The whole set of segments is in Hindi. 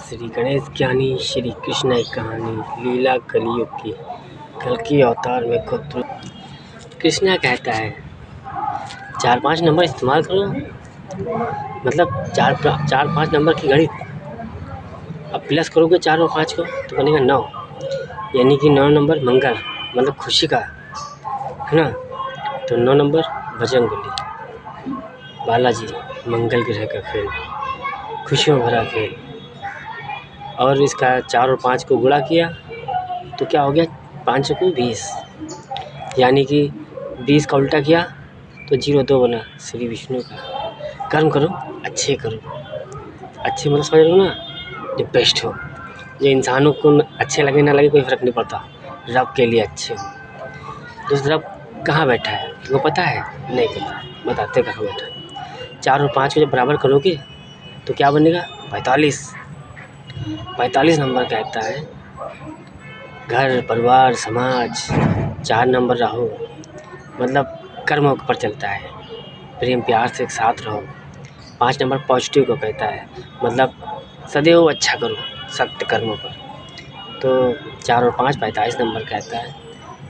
श्री गणेश ज्ञानी श्री कृष्ण की कहानी लीला कलयुग की कल की अवतार में खुद कृष्णा कहता है 4-5 नंबर इस्तेमाल करो। मतलब चार पाँच नंबर की घड़ी अब प्लस करोगे 4 और 5 को तो बनेगा 9, यानी कि 9 नंबर मंगल मतलब खुशी का है ना। तो 9 नंबर बजरंगबली बालाजी मंगल ग्रह का खेल, खुशियों भरा खेल। और इसका 4 और 5 को गुणा किया तो क्या हो गया 5 को 20, यानी कि 20 का उल्टा किया तो 0-2 बना। श्री विष्णु का कर्म करो, अच्छे करो, अच्छे मतलब समझ लो ना, जो बेस्ट हो, जो इंसानों को अच्छे लगे ना लगे कोई फ़र्क नहीं पड़ता, रब के लिए अच्छे हो। तो रब कहाँ बैठा है वो पता है? नहीं पता, बताते कहाँ बैठा है। 4 और 5 को जब बराबर करोगे तो क्या बनेगा 45 नंबर कहता है घर परिवार समाज। 4 नंबर राहु मतलब कर्मों पर चलता है, प्रेम प्यार से एक साथ रहो। 5 नंबर पॉजिटिव को कहता है, मतलब सदैव अच्छा करो सत्य कर्मों पर। तो 4 और 5 45 नंबर कहता है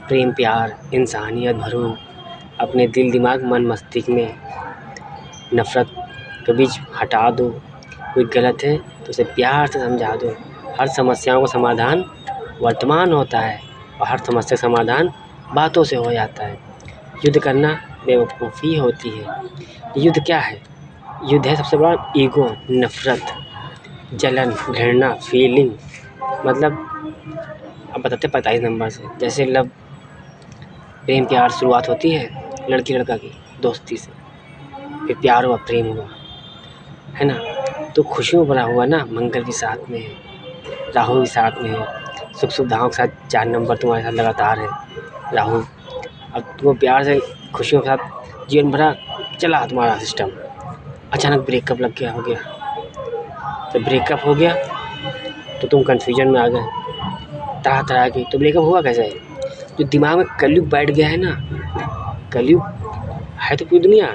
प्रेम प्यार इंसानियत भरो, अपने दिल दिमाग मन मस्तिष्क में नफ़रत के बीच हटा दो। कोई गलत है तो उसे प्यार से समझा दो। हर समस्याओं का समाधान वर्तमान होता है और हर समस्या का समाधान बातों से हो जाता है। युद्ध करना बेवकूफ़ी होती है। युद्ध क्या है? युद्ध है सबसे बड़ा ईगो, नफ़रत, जलन, घृणा, फीलिंग। मतलब अब बताते 45 नंबर से, जैसे लव प्रेम प्यार शुरुआत होती है लड़की लड़का की दोस्ती से, फिर प्यार हुआ, प्रेम हुआ, है ना। तो खुशियों भरा हुआ ना, मंगल भी साथ में है, राहु भी साथ में है, सुख सुविधाओं के साथ 4 नंबर तुम्हारे साथ लगातार है राहु। अब तुमको प्यार से खुशियों के साथ जीवन भरा चला तुम्हारा सिस्टम, अचानक ब्रेकअप लग गया, हो गया। तो ब्रेकअप हो गया तो तुम कन्फ्यूजन में आ गए तरह तरह की। तो ब्रेकअप हुआ कैसे है? जो दिमाग में कलयुग बैठ गया है ना, कलयुग है तो पूरी दुनिया,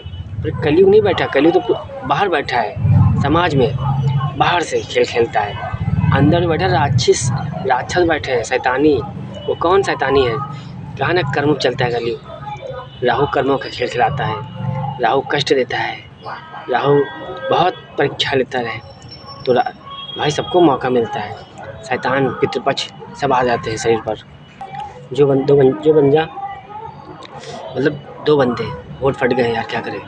पर कलयुग नहीं बैठा, कलयुग तो बाहर बैठा है समाज में, बाहर से खेल खेलता है। अंदर में बैठा राक्षस बैठे हैं, शैतानी। वो कौन शैतानी है? कहा ना कर्म चलता है कलयुग। राहु कर्मों का खेल खिलाता है, राहु कष्ट देता है, राहु बहुत परीक्षा लेता है। तो भाई सबको मौका मिलता है, शैतान पितृपक्ष सब आ जाते हैं शरीर पर। जो बंदा मतलब 2 बंदे वोट फट गए यार, क्या करें।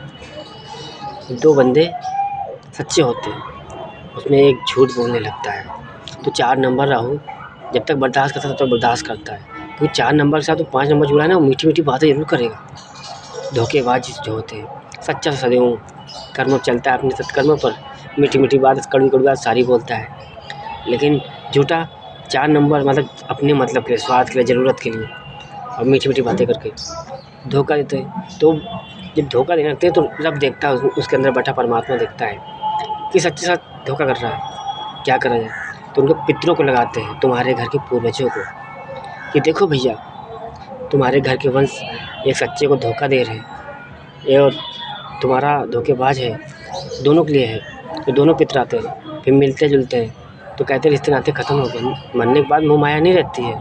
2 बंदे सच्चे होते हैं, उसमें एक झूठ बोलने लगता है। तो 4 नंबर राहु जब तक बर्दाश्त करता है तब तक बर्दाश्त करता है, क्योंकि 4 नंबर के साथ तो 5 नंबर जुड़ा है ना, वो मीठी मीठी बातें ज़रूर करेगा। धोखेबाज जो होते हैं, सच्चा सदैव कर्म चलता है अपने सत्कर्मों पर, मीठी मीठी बात कड़वी कड़वी बात सारी बोलता है। लेकिन झूठा 4 नंबर मतलब अपने मतलब के लिए, स्वार्थ के लिए, ज़रूरत के लिए और मीठी मीठी बातें करके धोखा देते हैं। तो जब धोखा देने लगते हैं तो रब देखता है, उसके अंदर बैठा परमात्मा देखता है कि सच्चे साथ धोखा कर रहा है, क्या करा जाए। तो उनको पितरों को लगाते हैं, तुम्हारे घर के पूर्वजों को, कि देखो भैया तुम्हारे घर के वंश एक सच्चे को धोखा दे रहे हैं, ये और तुम्हारा धोखेबाज है, दोनों के लिए है। तो दोनों पितर आते हैं, फिर मिलते जुलते हैं, तो कहते रिश्ते नाते ख़त्म हो गए। मरने के बाद मोह माया नहीं रहती है,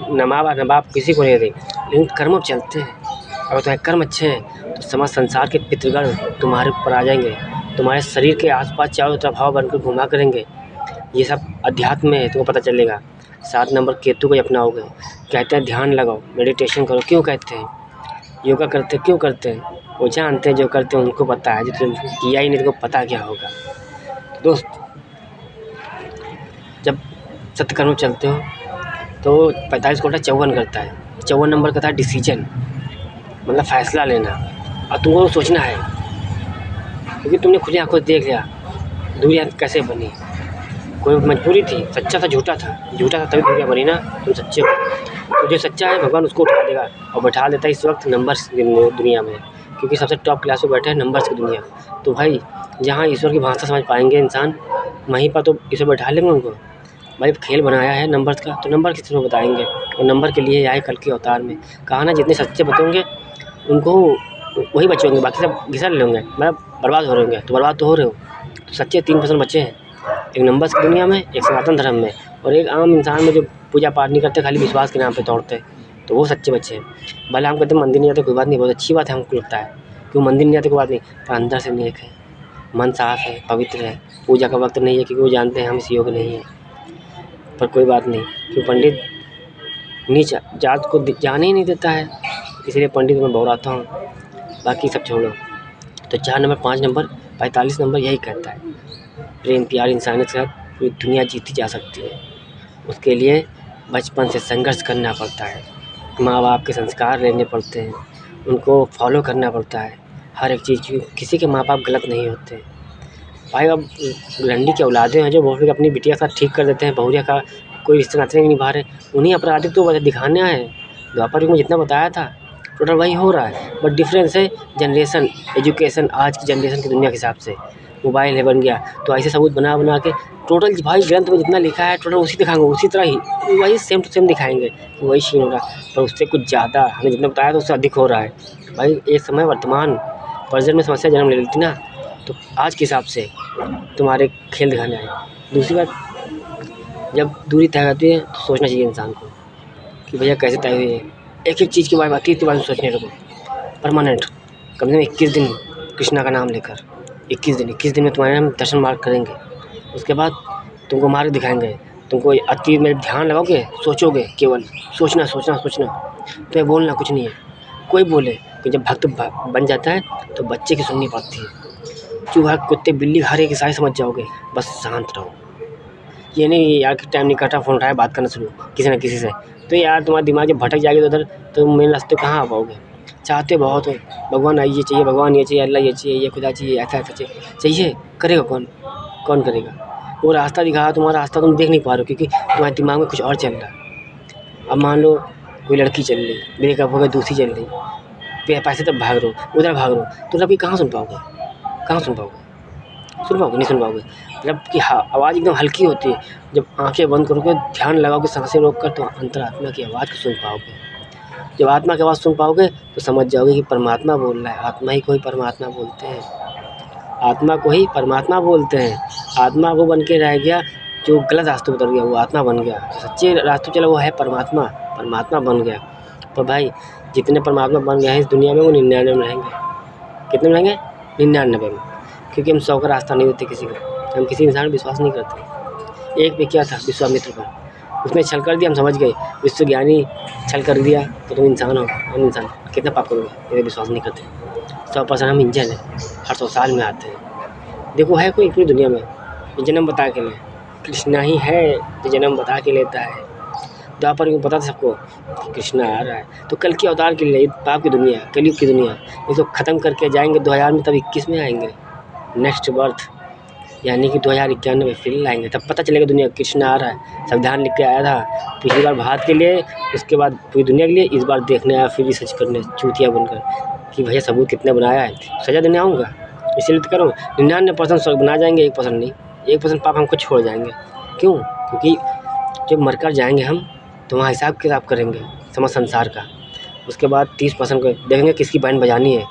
न माँ बाप न बाप किसी को नहीं दे, लेकिन कर्म चलते हैं। अगर तुम्हारे कर्म अच्छे हैं तो समाज संसार के पितृगण तुम्हारे ऊपर आ जाएंगे, तुम्हारे शरीर के आसपास चारों तरफ हवा बनकर घुमा करेंगे। ये सब अध्यात्म में है, तुमको पता चलेगा। 7 नंबर केतु को अपनाओगे, कहते हैं ध्यान लगाओ, मेडिटेशन करो। क्यों कहते हैं? योगा करते क्यों करते हैं? वो जानते हैं जो करते हैं उनको पता है, जो तुमने किया ही नहीं तुमको पता क्या होगा। तो दोस्त जब सत्कर्म चलते हो तो 45 को 54 करता है। 54 नंबर का था डिसीजन, मतलब फ़ैसला लेना, और तुमको सोचना है, क्योंकि तुमने खुली आंखों से देख लिया दुनिया कैसे बनी। कोई मजबूरी थी, सच्चा था झूठा था तभी दुनिया बनी ना। तुम सच्चे हो तो जो सच्चा है भगवान उसको उठा देगा और बैठा देता है इस वक्त नंबर्स दुनिया में, क्योंकि सबसे टॉप क्लास में बैठे हैं नंबर्स की दुनिया। तो भाई जहाँ ईश्वर की भाषा समझ पाएंगे इंसान, वहीं पर तो ईश्वर बैठा लेंगे उनको। भाई खेल बनाया है नंबर्स का, तो नंबर किसी को बताएंगे, और नंबर के लिए आए कल के अवतार में। कहा ना जितने सच्चे बचेंगे उनको वही बचे होंगे, बाकी सब घिसल लेंगे, मतलब बर्बाद हो रहे होंगे। तो बर्बाद तो हो रहे हो, तो सच्चे 3% बचे हैं। एक नंबर्स की दुनिया में, एक सनातन धर्म में, और एक आम इंसान में जो पूजा पाठ नहीं करते, खाली विश्वास के नाम पे दौड़ते, तो वो सच्चे बच्चे हैं। भले हम कहते हैं मंदिर नहीं आते कोई बात नहीं, बहुत अच्छी बात है हमको लगता है, क्यों मंदिर नहीं आते कोई बात नहीं, पर अंदर से नेक है, मन साफ है, पवित्र है, पूजा का वक्त नहीं है क्योंकि वो जानते हैं हम इस योग नहीं है। पर कोई बात नहीं, क्यों पंडित नीच जात को जाने ही नहीं देता है, इसलिए पंडित मैं बहुराता हूँ। बाकी सब छोड़ो। तो 4 नंबर, 5 नंबर, 45 नंबर यही कहता है, प्रेम प्यार इंसानियत के साथ पूरी दुनिया जीती जा सकती है। उसके लिए बचपन से संघर्ष करना पड़ता है, माँ बाप के संस्कार लेने पड़ते हैं, उनको फॉलो करना पड़ता है हर एक चीज़ की। किसी के माँ बाप गलत नहीं होते भाई। अब लंडी के औलादे हैं जो बहुत अपनी बिटिया के साथ ठीक कर देते हैं, बहुरिया का कोई रिश्ते नाते नहीं निभा रहे, उन्हीं अपराधिक तो वजह दिखाने आए हैं। द्वापर युग में जितना बताया था टोटल वही हो रहा है, बट डिफरेंस है जनरेशन, एजुकेशन। आज की जनरेशन की दुनिया के हिसाब से मोबाइल है बन गया, तो ऐसे सबूत बना बना के टोटल भाई ग्रंथ में जितना लिखा है टोटल उसी दिखाएंगे, उसी तरह ही वही सेम टू सेम दिखाएंगे, वही सीन हो रहा है। पर उससे कुछ ज़्यादा हमें जितना बताया था उससे अधिक हो रहा है भाई। एक समय वर्तमान प्रेजेंट में समस्या जन्म ले लेती ना, तो आज के हिसाब से तुम्हारे खेल दिखाने आए। दूसरी बात, जब दूरी तय होती है तो सोचना चाहिए इंसान को कि भैया कैसे तय हुई है। एक एक चीज़ के बारे में 30 बार सोचने लगो परमानेंट, कम से कम 21 दिन कृष्णा का नाम लेकर, 21 दिन में तुम्हारे हम दर्शन मार्ग करेंगे। उसके बाद तुमको मार्ग दिखाएंगे, तुमको अति में ध्यान लगाओगे, सोचोगे, केवल सोचना, तुम्हें बोलना कुछ नहीं है। कोई बोले कि जब भक्त बन जाता है तो बच्चे की सुननी पड़ती है। चूहा कुत्ते बिल्ली हर एक सारी समझ जाओगे, बस शांत रहो। ये नहीं यार कि टाइम नहीं कटा, फ़ोन उठाया बात करना शुरू किसी न किसी से, तो यार तुम्हारा दिमाग जब भटक जाएगा उधर तो मेन रास्ते कहाँ आ पाओगे। चाहते बहुत हो, भगवान ये चाहिए, भगवान ये चाहिए, अल्लाह ये चाहिए, ये खुदा चाहिए, ऐसा चाहिए, करेगा कौन करेगा। वो रास्ता दिखा, तुम्हारा रास्ता तुम देख नहीं पा रहे हो क्योंकि तुम्हारे दिमाग में कुछ और चल रहा है। अब मान लो कोई लड़की चल रही, ब्रेकअप हो गया, दूसरी चल रही, पैसे तब भाग रहे हो, उधर भाग रहे हो, तो रब की कहाँ सुन पाओगे, नहीं सुन पाओगे। रब की आवाज़ एकदम हल्की होती है, जब आंखें बंद करोगे, ध्यान लगाओगे, सांसें रोक कर, तो अंतरात्मा की आवाज़ को सुन पाओगे। जब आत्मा की आवाज़ सुन पाओगे तो समझ जाओगे कि परमात्मा बोल रहा है। आत्मा ही को ही परमात्मा बोलते हैं, आत्मा को ही परमात्मा बोलते हैं। आत्मा वो बन के रह गया जो गलत रास्ते उतर गया, वो आत्मा बन गया। जो सच्चे रास्ते चला वो है परमात्मा बन गया। तो भाई जितने परमात्मा बन गए हैं इस दुनिया में वो 99 में रहेंगे। कितने में रहेंगे? 99 में, क्योंकि हम 100 का रास्ता नहीं देते किसी को, हम किसी इंसान पर विश्वास नहीं करते। एक पे क्या था, विश्वामित्र पर, उसने छल कर दिया, हम समझ गए। विश्वज्ञानी छल कर दिया तो तुम इंसान हो, हम इंसान, कितना पाप करोगे, ये विश्वास नहीं करते। 100% हम इंजन है, हर 100 साल में आते हैं। देखो है कोई पूरी दुनिया में ये जन्म बता के ले, कृष्णा ही है जो जन्म बता के लेता है। द्वापर युग पता था सबको कि कृष्णा आ रहा है, तो कल की अवतार के लिए पाप की दुनिया, कलयुग की दुनिया, ये तो ख़त्म करके जाएंगे 2000 में, तब 21 में आएंगे नेक्स्ट बर्थ, यानी कि 2091 में फिर लाएंगे। तब पता चलेगा दुनिया कृष्णा आ रहा है। संविधान लिख के आया था पिछली बार भारत के लिए, उसके बाद पूरी दुनिया के लिए, इस बार देखने आया फिर रिसर्च करने चूतिया बनकर कि भैया सबूत कितने बनाया है, सज़ा देने आऊँगा। इसीलिए तो करूँ 99% स्वर्ग बना जाएंगे, 1% नहीं, 1% पाप हमको छोड़ जाएंगे। क्यों? क्योंकि जब मरकर जाएंगे हम तो वहाँ हिसाब किताब करेंगे समझ संसार का। उसके बाद 30% को देखेंगे किसकी बैंड बजानी है,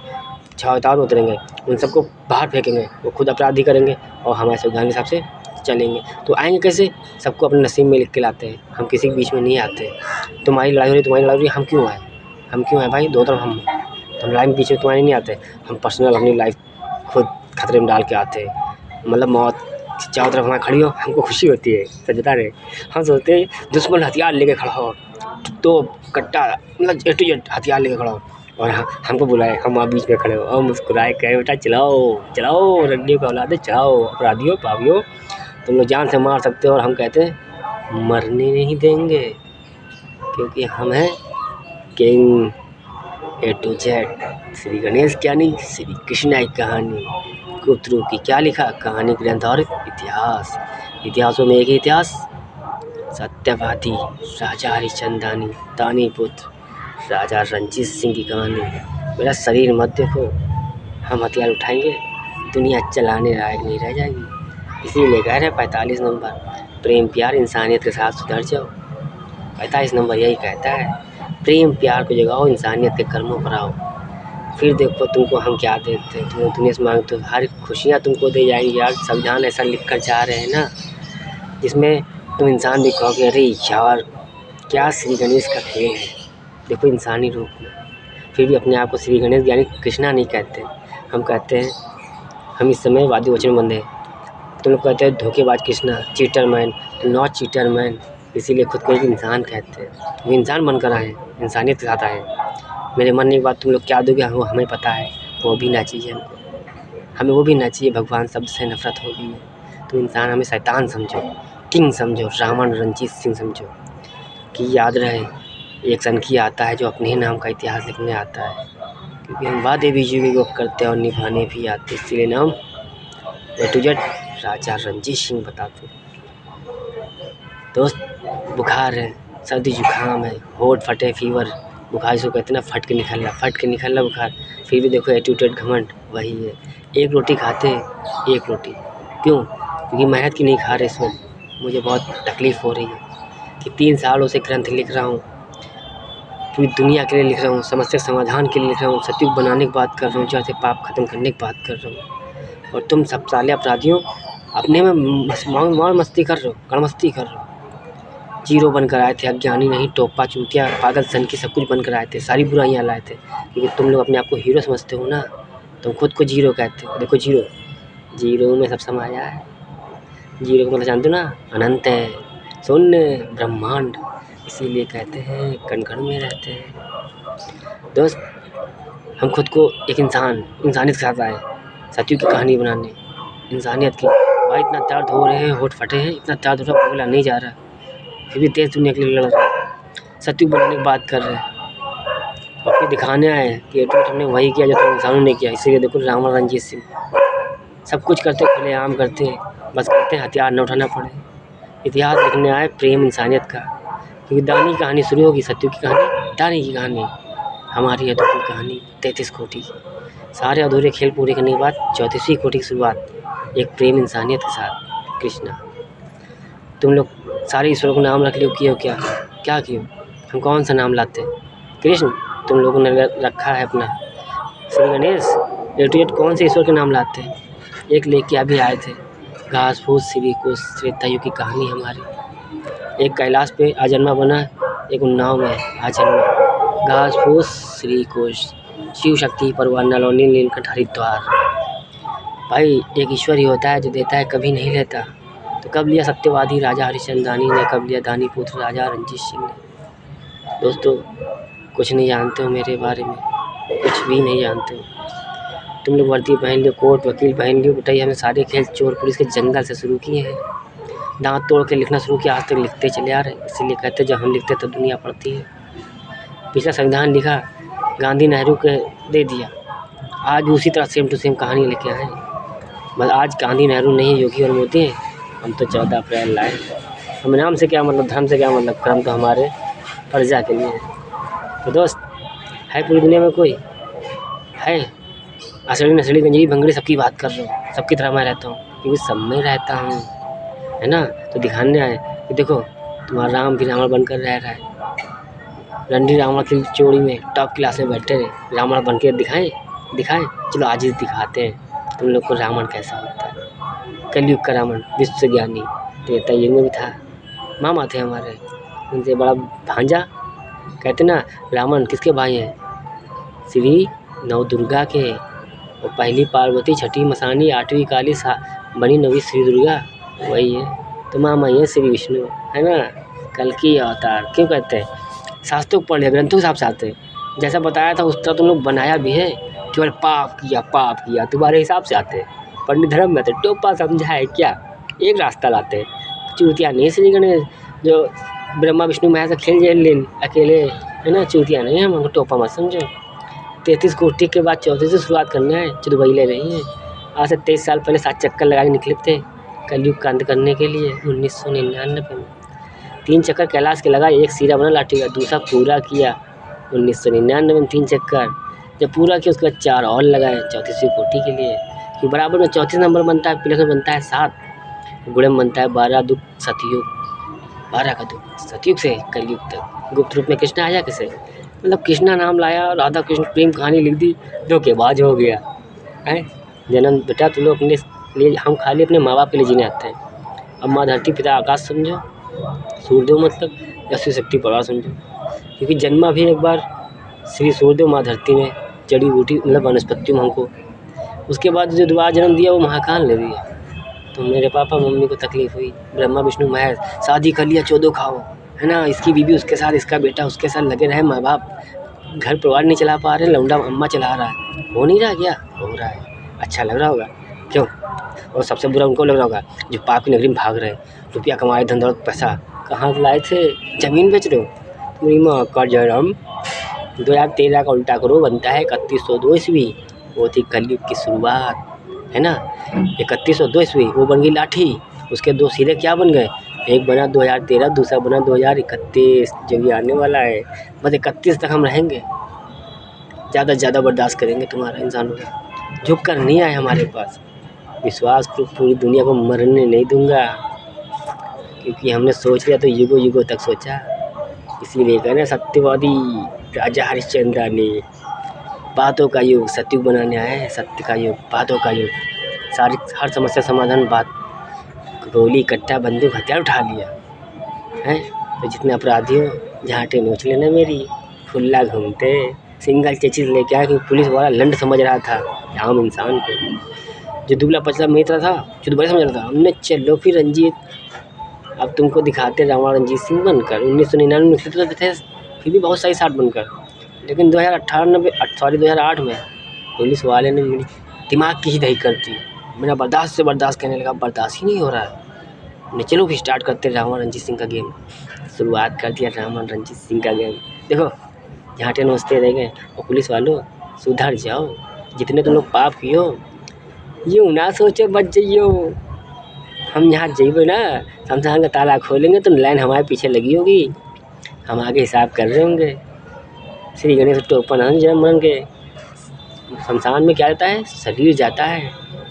6 अवतार उतरेंगे, उन सबको बाहर फेंकेंगे, वो खुद अपराधी करेंगे और हमारे संविधान के हिसाब से चलेंगे। तो आएंगे कैसे? सबको अपने नसीब में लिख के लाते हैं, हम किसी के बीच में नहीं आते। तुम्हारी लड़ाई हो रही, तुम्हारी लड़ाई हो रही, हम क्यों आए भाई? दो तरफ हम, तो लड़ाई में पीछे तुम्हारे नहीं आते, हम पर्सनल अपनी लाइफ खुद खतरे में डाल के आते हैं। मतलब मौत चारों तरफ हमारे खड़ी हो, हमको खुशी होती है, सच बता रहे। हम सोचते हैं दुश्मन हथियार लेके खड़ा हो, तो कट्टा मतलब A to Z हथियार लेके खड़ा हो, और हमको बुलाए, हम वहाँ बीच में खड़े हो और मुस्कुराए, कहे बेटा चलाओ रंडियों का औलाद, चलाओ अपराधियों पापियों, तुम लोग जान से मार सकते हो। और हम कहते हैं मरने नहीं देंगे, क्योंकि हम हैं king A to Z। Shri Ganesh ज्ञानी, श्री कृष्णा की कहानी, गुप्त रूप की क्या लिखा, कहानी ग्रंथ और इतिहासों में एक ही इतिहास, सत्यवादी राजा हरिचंदानी, तानी पुत्र राजा रंजीत सिंह की कहानी। मेरा शरीर मत देखो, हम हथियार उठाएंगे, दुनिया चलाने लायक नहीं रह जाएगी। इसीलिए कह रहे 45 नंबर, प्रेम प्यार इंसानियत के साथ सुधर जाओ। 45 नंबर यही कहता है, प्रेम प्यार को जगाओ, इंसानियत के कर्मों पर आओ, फिर देखो तुमको हम क्या देते हैं। तुम दुनिया से मांगते हो, हर खुशियाँ तुमको दे जाएंगी यार। संविधान ऐसा लिख कर जा रहे हैं ना जिसमें तुम इंसान भी कहोगे अरे यार क्या श्री गणेश का खेल है, देखो इंसानी रूप में। फिर भी अपने आप को श्री गणेश यानी कृष्णा नहीं कहते, हम कहते हैं, हम इस समय वादी वचन में बंधे हैं। तुम लोग कहते हैं धोखेबाज Krishna, cheater man, not cheater man, इसीलिए खुद को एक इंसान कहते हैं। वो इंसान बनकर आए, इंसानियत के साथ आए। मेरे मन की बात तुम लोग क्या दोगे वो हमें पता है, वो भी ना चाहिए हमको, हमें वो भी ना चाहिए। भगवान शब्द से नफरत हो गई है। तो इंसान हमें शैतान समझो, किंग समझो, रावण रंजीत सिंह समझो, कि याद रहे एक सनकी आता है जो अपने ही नाम का इतिहास लिखने आता है, क्योंकि हम वादे भी जीवी को करते हैं और निभाने भी आते, इसलिए नाम ए टू जेड राजा रंजीत सिंह बताते। दोस्त बुखार है, सर्दी जुकाम है, होठ फटे फीवर, बुखार जिसको कहते हैं ना फट के निकलना बुखार, फिर भी देखो एटीट्यूड घमंड वही है। एक रोटी खाते हैं, एक रोटी क्यों? क्योंकि मेहनत की नहीं खा रहे इस वक्त। मुझे बहुत तकलीफ़ हो रही है कि 3 सालों से ग्रंथ लिख रहा हूँ, पूरी दुनिया के लिए लिख रहा हूँ, समस्या समाधान के लिए लिख रहा हूँ, सतयुग बनाने की बात कर रहा हूँ, जैसे पाप खत्म करने की बात कर रहा हूँ। और तुम सब साले अपराधियों अपने में मौज मस्ती कर रहे हो, गड़मस्ती कर रहे हो। जीरो बनकर आए थे, अज्ञानी नहीं, टोपा चूतिया पागल सन की सब कुछ बनकर आए थे, सारी बुराइयाँ लाए थे। क्योंकि तुम लोग अपने आप को हीरो समझते हो ना, तुम खुद को जीरो कहते हो। देखो जीरो में सब समाया है। जीरो को मतलब जानते हो ना, अनंत है, शून्य, ब्रह्मांड, इसीलिए कहते हैं कण कण में रहते हैं। दोस्त हम खुद को एक इंसानियत के साथ आए, सतयुग की कहानी बनाने, इंसानियत की। भाई इतना दर्द हो रहे हैं, होठ फटे हैं, इतना दर्द हो रहा, बोला नहीं जा रहा, फिर भी देश दुनिया के लिए लड़ रहे हैं, सतयुग बनाने की बात कर रहे हैं। और फिर दिखाने आए कि एटीट्यूड हमने वही किया जो तुम इंसानों ने किया। इसीलिए देखो रावण रंजीत सिंह सब कुछ करते, खुलेआम करते, बस कहते हैं हथियार न उठाना पड़े। इतिहास लिखने आए प्रेम इंसानियत का, क्योंकि दानी की कहानी शुरू होगी, सतयुग की कहानी, दानी की कहानी, हमारी अधूरी कहानी 33 कोटि की। सारे अधूरे खेल पूरे करने के बाद 34वीं कोटि की शुरुआत, एक प्रेम इंसानियत के साथ कृष्णा। तुम लोग सारे ईश्वरों को नाम रख लियो, किए हो क्या किए हो? हम कौन सा नाम लाते हैं? कृष्ण। तुम लोगों ने रखा है अपना श्री गणेश। एटीट्यूड कौन से ईश्वर के नाम लाते हैं? एक लेके अभी आए थे, घास फूस श्री कुश त्रेता युग की कहानी हमारी। एक कैलाश पे आजन्मा बना, एक उन्नाव में आजन्मा, घास फूस श्री कुश, शिव शक्ति परवार नलौनी नीलकंठ हरिद्वार। भाई एक ईश्वर ही होता है जो देता है, कभी नहीं लेता। तो कब लिया सत्यवादी राजा हरिश्चंद्रानी ने, कब लिया दानी पुत्र राजा रंजीत सिंह ने। दोस्तों कुछ नहीं जानते हो मेरे बारे में, कुछ भी नहीं जानते हो। तुम लोग वर्दी पहन लो, कोर्ट वकील पहन लो, बेटा हमने सारे खेल चोर पुलिस के जंगल से शुरू किए हैं, दांत तोड़ के लिखना शुरू किया, आज तक लिखते चले आ रहे। इसीलिए कहते जब हम लिखते तो दुनिया पढ़ती है। पिछला संविधान लिखा गांधी नेहरू के दे दिया, आज उसी तरह सेम टू सेम कहानी लेके आए। बस आज गांधी नेहरू नहीं, योगी और मोदी हैं, हम तो 14 अप्रैल लाए। हमें नाम से क्या मतलब, धर्म से क्या मतलब, कर्म तो हमारे प्रजा के लिए है। तो दोस्त है पूरी दुनिया में कोई है? असली नस्ली गंजरी भंगड़ी सबकी बात कर रहा हूँ, सबकी तरह मैं रहता हूँ, क्योंकि सब में रहता हूँ, है ना। तो दिखाने आए कि देखो तुम्हारा राम भी रावण बनकर रह रहा है। रंडी रावण की चोरी में टॉप क्लास में बैठे रहे, रावण बन के दिखाएं। चलो आज ही दिखाते हैं तुम लोग को रावण कैसा होता है। कलयुग का रावण विश्व ज्ञानी, त्रेता युग में भी था, मामा थे हमारे, उनसे बड़ा भांजा। कहते ना रावण किसके भाई हैं? श्री नव दुर्गा के। और पहली पार्वती, छठी मसानी, 8वीं काली, बनी 9वीं श्री दुर्गा, वही है। तो मामा ये श्री विष्णु, है ना, कल की अवतार। क्यों कहते हैं? शास्त्रों को पढ़ लिया, ग्रंथों के हिसाब से आते हैं। जैसा बताया था उस तरह तुम लोग बनाया भी है, केवल पाप किया, तुम्हारे हिसाब से आते हैं। पंडित धर्म में तो टोपा समझा है क्या, एक रास्ता लाते हैं। चूतिया नहीं श्री गणेश जो ब्रह्मा विष्णु महेश से खेल जेल लेन अकेले, है ना, चूतिया नहीं, हम हमको टोपा मत समझो। 33 कोटि के बाद 34 से शुरुआत करना है, चुदबैले नहीं है। आज से 23 साल पहले 7 चक्कर लगा के निकले थे कलयुग का अंत करने के लिए 1999 में। 3 चक्कर कैलाश के लगा, एक सीधा बना लाठी का, दूसरा पूरा किया 1999 में 3 चक्कर। जब पूरा किया उसके बाद 4 और लगाए 34वीं कोटि के लिए, कि बराबर में 34 नंबर बनता है, प्लस में बनता है 7, गुणे में बनता है 12 दुख सतयुग, 12 का दुख सतयुग से कलयुग तक। गुप्त रूप में कृष्ण आया कैसे? मतलब कृष्णा नाम लाया, राधा कृष्ण प्रेम कहानी लिख दी, धोखेबाज हो गया है। जन्म बेटा तुम लोग अपने लिए, हम खाली अपने माँ बाप के लिए जीने आते हैं, अब माँ धरती पिता आकाश समझो, सूर्यदेव मतलब, या शिव शक्ति परिवार समझो, क्योंकि जन्मा भी एक बार श्री सूर्यदेव माँ धरती में, जड़ी बूटी मतलब वनस्पतियों में हमको, उसके बाद जो दोबारा जन्म दिया वो महाकाल ने दिया। तो मेरे पापा मम्मी को तकलीफ़ हुई, ब्रह्मा विष्णु महेश, शादी कर लिया 14 खाओ, है ना, इसकी बीवी उसके साथ, इसका बेटा उसके साथ लगे रहे, माँ बाप घर परिवार नहीं चला पा रहे, लौंडा अम्मा चला रहा है, हो नहीं रहा क्या? हो रहा है। अच्छा लग रहा होगा क्यों? और सबसे बुरा उनको लग रहा होगा जो पाप की नगरी में भाग रहे, रुपया कमाए, धन दौलत पैसा कहाँ से लाए थे, ज़मीन बेच रहे हो। मेरी माँ का जन्म 2013 का उल्टा करो बनता है 3102 ईस्वी, वो थी कलयुग की शुरुआत, है ना। 3102 ईस्वी वो बन गई लाठी, उसके 2 सिरे क्या बन गए, एक बना 2013, दूसरा बना 2031, जो भी आने वाला है। बस 31 तक हम रहेंगे, ज़्यादा से ज़्यादा बर्दाश्त करेंगे तुम्हारा इंसानों का, झुक कर नहीं आए हमारे पास। विश्वास करो पूरी दुनिया को मरने नहीं दूंगा, क्योंकि हमने सोच लिया तो युगों युगों तक सोचा। इसीलिए कहना सत्यवादी राजा हरिश्चंद्र ने, बातों का युग सतयुग बनाने आए हैं, सत्य का युग, बातों का युग, सारी हर समस्या समाधान बात, गोली कट्टा बंदूक हथियार उठा लिया है। तो जितने अपराधी हो झांटे नोच लेना मेरी, खुला घूमते सिंगल चेचिस लेके आए, क्योंकि पुलिस वाला लंड समझ रहा था आम इंसान को, जो दुबला पतला मेरा था, जो बड़े समझ रहा था। हमने चलो फिर रंजीत, अब तुमको दिखाते रावण रंजीत सिंह बनकर, 1999 में फिर थे, फिर भी बहुत सही साठ बनकर, लेकिन 2008 में पुलिस वाले ने मेरी दिमाग की ही दही कर दी। मेरा बर्दाश्त से बर्दाश्त करने लगा, बर्दाश्त ही नहीं हो रहा है। हमने चलो फिर स्टार्ट करते रावण रंजीत सिंह का गेम, शुरुआत कर दिया रावण रंजीत सिंह का गेम। देखो झांटे नोचते रह गए, और पुलिस वालों सुधर जाओ, जितने तुम लोग पाप कियो यूँ ना सोचो बच जाइयो। हम यहाँ जेबे ना शमशान का ताला खोलेंगे तो लाइन हमारे पीछे लगी होगी, हम आगे हिसाब कर रहे होंगे। श्री गणेश टोपन जन्म मरण के शमशान में क्या रहता है, शरीर जाता है,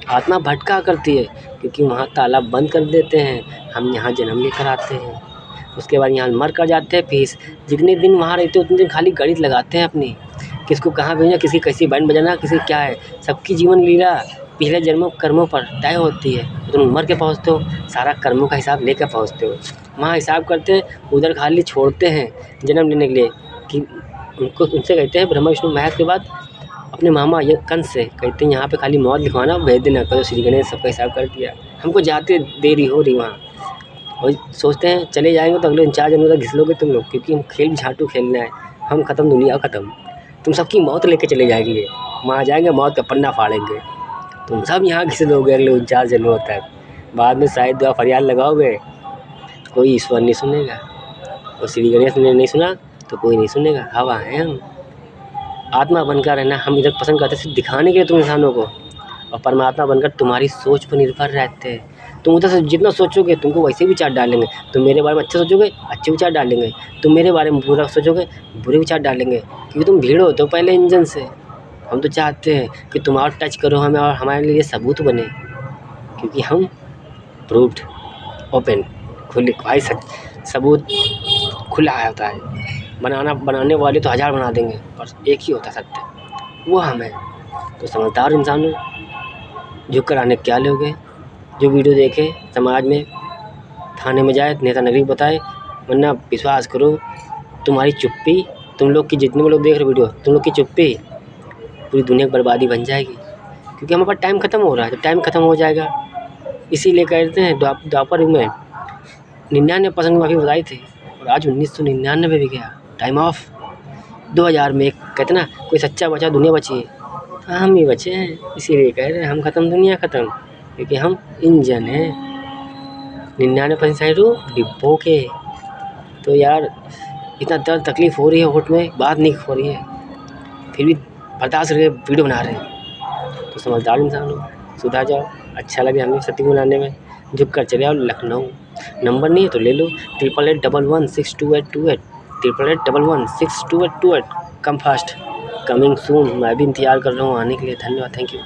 आत्मा भटका करती है, क्योंकि वहाँ ताला बंद कर देते हैं, हम यहाँ जन्म लेकर आते हैं, उसके बाद यहाँ मर कर जाते हैं। फीस जितने दिन वहाँ रहते उतने दिन खाली गणित लगाते हैं अपनी, किसको कहाँ भेजना, किसी कैसी बैंड बजाना, किसी क्या है। सबकी जीवन लीला पिछले जन्मों कर्मों पर तय होती है। तुम मर के पहुँचते हो, सारा कर्मों का हिसाब लेकर पहुँचते हो, वहाँ हिसाब करते हैं, उधर खाली छोड़ते हैं जन्म लेने के लिए। कि उनको उनसे कहते हैं ब्रह्मा विष्णु महेश के बाद अपने मामा ये कंस से कहते हैं यहाँ पे खाली मौत लिखवाना, भेज देना, करो श्री गणेश सबका हिसाब कर दिया। हमको जाते देरी हो रही वहाँ, और सोचते हैं चले जाएंगे तो अगले 4 जनों तक घिस लोगे तुम लोग, क्योंकि हम खेल भी झांटू खेलना है, हम ख़त्म दुनिया ख़त्म, तुम सबकी मौत लेके चले जाएंगे, वहाँ जाएंगे मौत का पन्ना फाड़ेंगे, तुम सब यहाँ घिस लोगे अगले 49 जनों तक। बाद में शायद दुआ फरियाद लगाओगे, कोई ईश्वर नहीं सुनेगा, और श्री गणेश ने नहीं सुना तो कोई नहीं सुनेगा। हवा है हम, आत्मा बनकर रहना हम इधर पसंद करते सिर्फ दिखाने के लिए तुम इंसानों को, और परमात्मा बनकर तुम्हारी सोच पर निर्भर रहते हैं। तुम उधर से जितना सोचोगे तुमको वैसे विचार डालेंगे, तुम मेरे बारे में अच्छे सोचोगे अच्छे विचार डालेंगे, तुम मेरे बारे में बुरा सोचोगे बुरे विचार डालेंगे, क्योंकि तुम भीड़ होते हो पहले इंजन से। हम तो चाहते हैं कि तुम और टच करो हमें, और हमारे लिए सबूत बने, क्योंकि हम प्रूव्ड ओपन खुले भाई, सबूत खुला होता है। बनाने वाले तो 1000 बना देंगे, पर एक ही होता सत्य, वो हम हैं। तो समझदार इंसान झुक कर आने क्या लोगे, जो वीडियो देखे समाज में, थाने में जाए नेता नगरी बताए, वरना विश्वास करो तुम्हारी चुप्पी, तुम लोग की जितने लोग देख रहे वीडियो, तुम लोग की चुप्पी पूरी दुनिया की बर्बादी बन जाएगी, क्योंकि हमारे पास टाइम ख़त्म हो रहा है। जब टाइम ख़त्म हो जाएगा, इसीलिए कहते हैं द्वापर युग में 99% माफ़ी बताई थी, और आज 1999 भी गया, टाइम ऑफ 2000 में। एक कहते ना कोई सच्चा बचा दुनिया बची, तो हम ही बचे हैं। इसीलिए कह रहे हैं हम ख़त्म दुनिया ख़त्म, क्योंकि हम इंजन हैं 99% डिब्बों के। तो यार इतना दर्द तकलीफ़ हो रही है, होठ में बात नहीं हो रही है, फिर भी बर्दाश्त करके वीडियो बना रहे हैं। तो समझदार इंसान हो, सुधर जाओ। अच्छा लगे हमें सत्य बनाने में, झुक कर चले आओ। लखनऊ नंबर नहीं है तो ले लो 8811622828, 8811622828। Come fast, coming soon. मैं भी इंतज़ार कर रहा हूँ आने के लिए। धन्यवाद, थैंक यू।